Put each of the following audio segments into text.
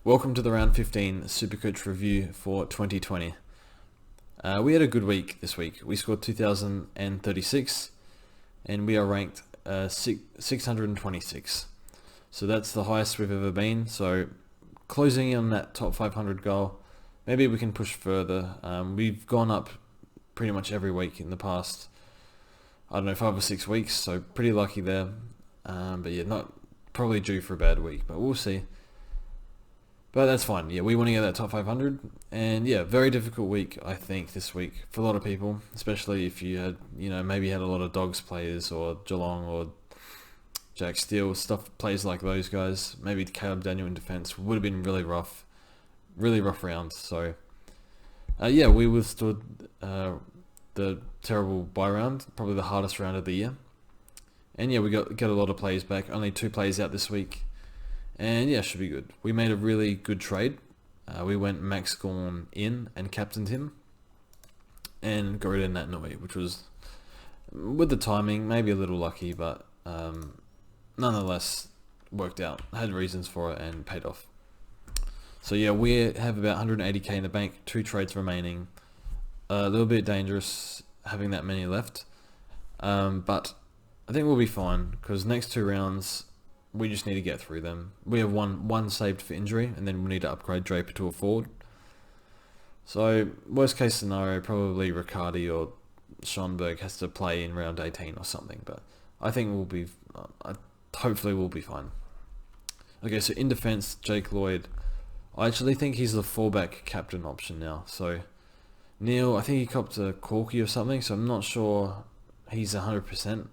Welcome to the round 15 Supercoach review for 2020. We had a good week this week. We scored 2,036 and we are ranked 626. So that's the highest we've ever been. So closing in on that top 500 goal, maybe we can push further. We've gone up pretty much every week in the past, I don't know, 5 or 6 weeks. So pretty lucky there. But yeah, not probably due for a bad week, but we'll see. But that's fine. Yeah, we want to get that top 500. And yeah, very difficult week, I think, this week for a lot of people, especially if you had, maybe had a lot of Dogs players or Geelong or Jack Steele, plays like those guys. Maybe Caleb Daniel in defence would have been really rough round. So yeah, we withstood the terrible bye round, probably the hardest round of the year. And yeah, we got a lot of players back. Only 2 players out this week. And yeah, should be good. We made a really good trade. We went Max Gawn in and captained him. And got rid of Nat Nui, which was, with the timing, maybe a little lucky, but nonetheless worked out. Had reasons for it and paid off. So yeah, we have about 180k in the bank, 2 trades remaining. A little bit dangerous having that many left. But I think we'll be fine, because next 2 rounds, we just need to get through them. We have one saved for injury, and then we need to upgrade Draper to a forward. So, worst case scenario, probably Riccardi or Schonberg has to play in round 18 or something. But I think hopefully we'll be fine. Okay, so in defence, Jake Lloyd. I actually think he's the fullback captain option now. So, Neil, I think he copped a corky or something, so I'm not sure he's 100%.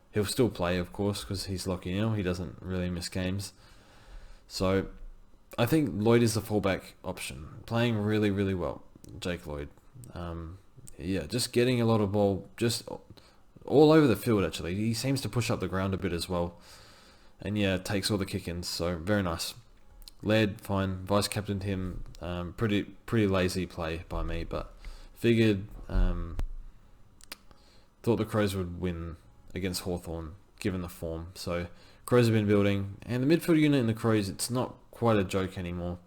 He'll still play, of course, because he's Lockie Neal. He doesn't really miss games. So, I think Lloyd is the fullback option. Playing really, really well, Jake Lloyd. Yeah, just getting a lot of ball, just all over the field, actually. He seems to push up the ground a bit as well. And yeah, takes all the kick-ins, so very nice. Led, fine. Vice-captained him. Pretty lazy play by me, but figured, thought the Crows would win against Hawthorn, given the form. So Crows have been building, and the midfield unit in the Crows, it's not quite a joke anymore.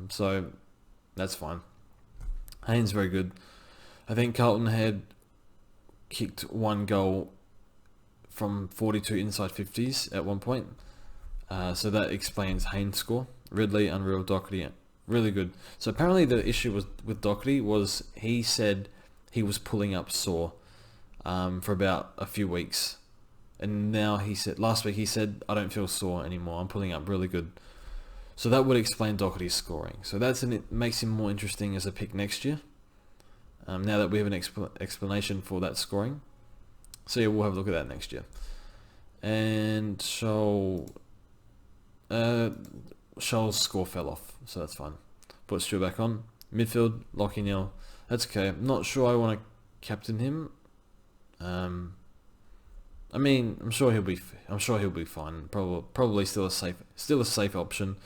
So that's fine. Haynes very good. I think Carlton had kicked 1 goal from 42 inside 50s at one point. So that explains Haynes' score. Ridley, unreal. Doherty, really good. So apparently the issue with Doherty was he said he was pulling up sore for about a few weeks, and now last week he said, I don't feel sore anymore, I'm pulling up really good. So that would explain Doherty's scoring. So it makes him more interesting as a pick next year, now that we have an explanation for that scoring. So yeah, we'll have a look at that next year. And Scholl's score fell off, so that's fine. Put Stuart back on. Midfield, Lockie Neal, that's okay. I'm not sure I want to captain him. I mean, I'm sure he'll be fine. Probably still a safe option.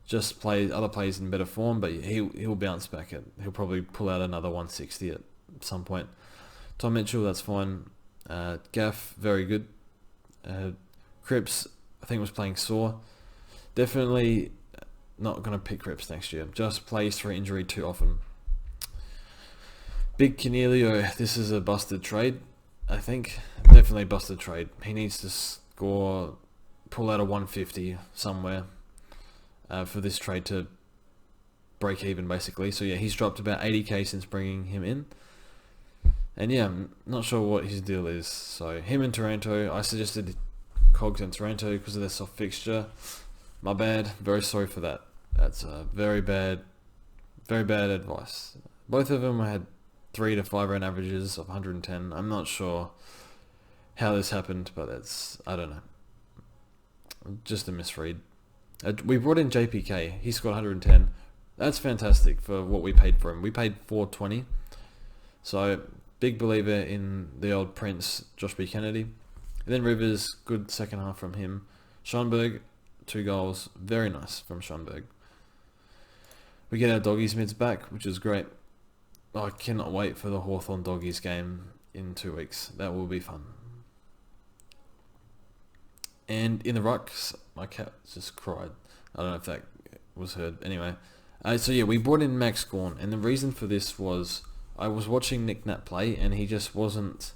Just play other players in better form, but he'll bounce back. He'll probably pull out another 160 at some point. Tom Mitchell, that's fine. Gaff, very good. Cripps, I think was playing sore. Definitely not gonna pick Cripps next year. Just plays through injury too often. Big Cornelio, this is a busted trade. I think definitely busted trade. He needs to pull out a 150 somewhere for this trade to break even, basically. So yeah, he's dropped about 80k since bringing him in. And yeah, I'm not sure what his deal is. So him and Taranto, I suggested Cogs and Taranto because of their soft fixture. My bad. Very sorry for that. That's very bad advice. Both of them had 3 to 5 round averages of 110. I'm not sure how this happened, but I don't know. Just a misread. We brought in JPK. He scored 110. That's fantastic for what we paid for him. We paid 420. So, big believer in the old Prince, Josh B. Kennedy. And then Rivers, good second half from him. Schonberg, 2 goals. Very nice from Schonberg. We get our doggies mids back, which is great. I cannot wait for the Hawthorn Doggies game in 2 weeks. That will be fun. And in the rucks, my cat just cried. I don't know if that was heard. Anyway, so yeah, we brought in Max Gawn, and the reason for this was I was watching Nick Nat play, and he just wasn't.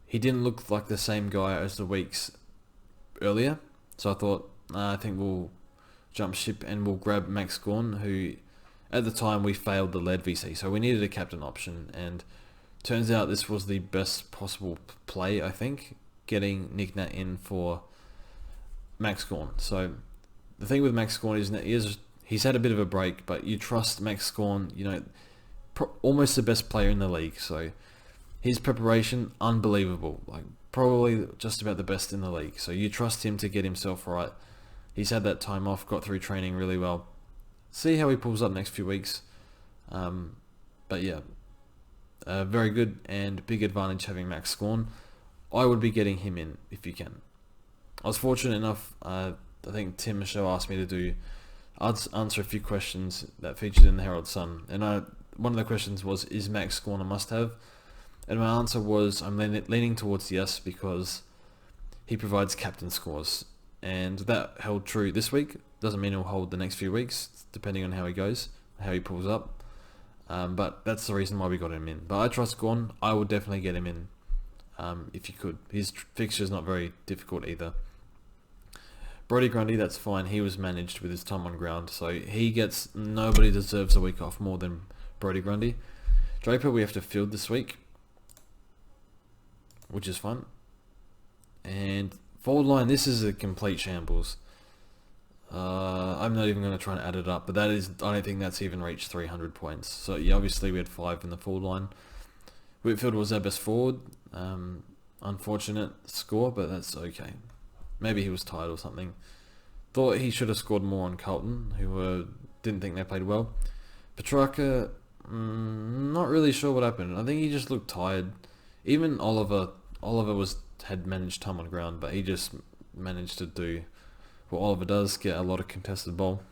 He didn't look like the same guy as the weeks earlier. So I thought, I think we'll jump ship and we'll grab Max Gawn, who at the time we failed the lead VC, so we needed a captain option, and turns out this was the best possible play, I think, getting Nick Nat in for Max Gawn. So the thing with Max Gawn is that he's had a bit of a break, but you trust Max Gawn, almost the best player in the league, so his preparation, unbelievable, like probably just about the best in the league, so you trust him to get himself right. He's had that time off, got through training really well. See how he pulls up next few weeks. But yeah, very good and big advantage having Max Gawn. I would be getting him in if you can. I was fortunate enough, I think Tim Michelle asked me to answer a few questions that featured in the Herald Sun, and one of the questions was, is Max Gawn a must-have? And my answer was, I'm leaning towards yes, because he provides captain scores, and that held true this week. Doesn't mean he'll hold the next few weeks, depending on how he goes, how he pulls up. But that's the reason why we got him in. But I trust Gawn. I would definitely get him in if you could. His fixture's not very difficult either. Brodie Grundy, that's fine. He was managed with his time on ground, so nobody deserves a week off more than Brodie Grundy. Draper we have to field this week, which is fun. And forward line, this is a complete shambles. I'm not even going to try and add it up, but I don't think that's even reached 300 points. So yeah, obviously we had 5 in the forward line. Whitfield was our best forward. Unfortunate score, but that's okay. Maybe he was tired or something. Thought he should have scored more on Carlton, who didn't think they played well. Petrarca, not really sure what happened. I think he just looked tired. Even Oliver had managed time on ground, but he just managed to do what Oliver does, get a lot of contested ball.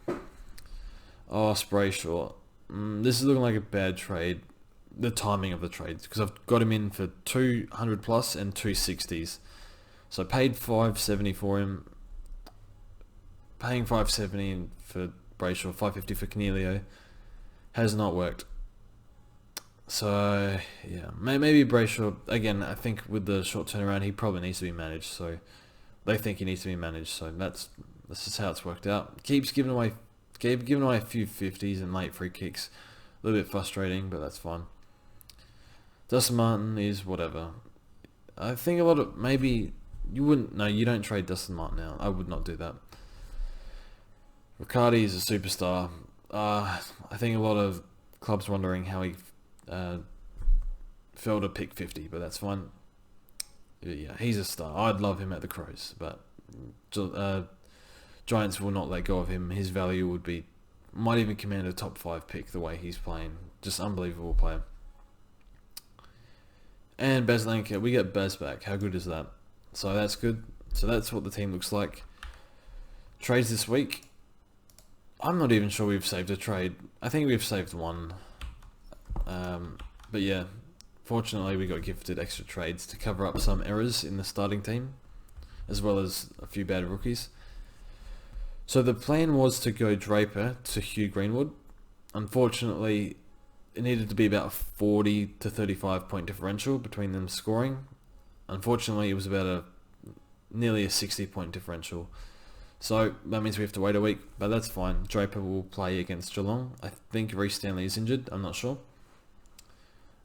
Oh, Sprayshaw. This is looking like a bad trade. The timing of the trades, because I've got him in for 200 plus and 260s. So I paid 570 for him. Paying 570 for Brayshaw, 550 for Cornelio has not worked. So yeah, maybe Brayshaw again. I think with the short turnaround, he probably needs to be managed. So they think he needs to be managed. So that's just how it's worked out. Keeps giving away a few 50s and late free kicks. A little bit frustrating, but that's fine. Dustin Martin is whatever. I think maybe you wouldn't. No, you don't trade Dustin Martin now. I would not do that. Riccardi is a superstar. I think a lot of clubs wondering how he fell to pick 50, but that's fine. Yeah, he's a star. I'd love him at the Crows, but Giants will not let go of him. His value might even command a top 5 pick the way he's playing. Just unbelievable player. And Baslanka, we get Baz back. How good is that? So that's good. So that's what the team looks like. Trades this week. I'm not even sure we've saved a trade. I think we've saved one. But yeah, fortunately we got gifted extra trades to cover up some errors in the starting team, as well as a few bad rookies. So the plan was to go Draper to Hugh Greenwood. Unfortunately, it needed to be about a 40 to 35 point differential between them scoring. Unfortunately, it was about nearly a 60 point differential. So that means we have to wait a week, but that's fine. Draper will play against Geelong. I think Reece Stanley is injured. I'm not sure.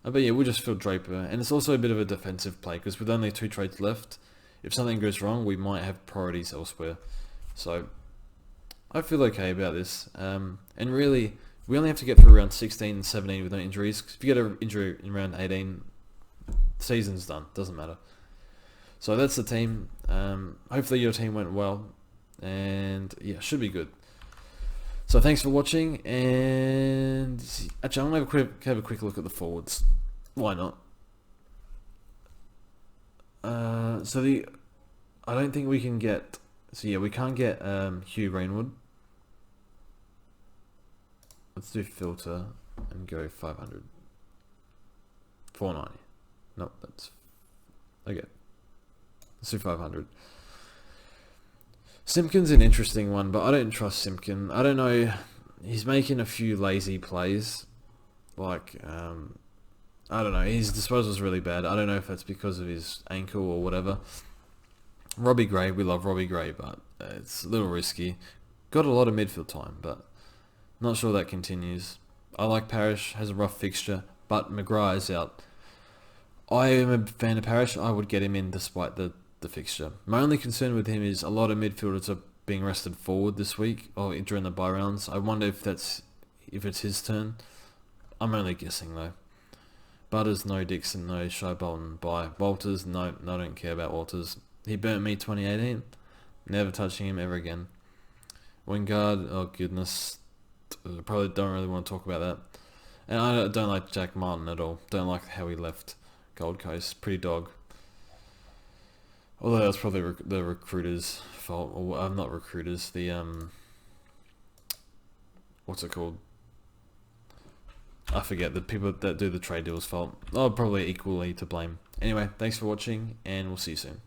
But yeah, we'll just fill Draper. And it's also a bit of a defensive play, because with only 2 trades left, if something goes wrong, we might have priorities elsewhere. So I feel okay about this. And really, we only have to get through round 16 and 17 with no injuries. 'Cause if you get an injury in round 18, season's done. Doesn't matter. So that's the team. Hopefully your team went well. And yeah, should be good. So thanks for watching. And actually, I'm going to have a quick look at the forwards. Why not? I don't think we can get... So yeah, we can't get Hugh Greenwood. Let's do filter and go 500. 490. Nope, that's... Okay. Let's do 500. Simpkin's an interesting one, but I don't trust Simpkin. I don't know. He's making a few lazy plays. Like, I don't know. His disposal's really bad. I don't know if that's because of his ankle or whatever. Robbie Gray, we love Robbie Gray, but it's a little risky. Got a lot of midfield time, but not sure that continues. I like Parrish, has a rough fixture, but McGrath is out. I am a fan of Parrish. I would get him in despite the fixture. My only concern with him is a lot of midfielders are being rested forward this week or during the bye rounds. I wonder if it's his turn. I'm only guessing though. Butters, no. Dixon, no. Shy Bolton, bye. Walters, no. I don't care about Walters. He burnt me 2018. Never touching him ever again. Wingard, oh goodness. Probably don't really want to talk about that. And I don't like Jack Martin at all. Don't like how he left Gold Coast. Pretty dog. Although that's probably the recruiters' fault. Or not recruiters. The what's it called? I forget. The people that do the trade deals' fault. Oh, probably equally to blame. Anyway, thanks for watching, and we'll see you soon.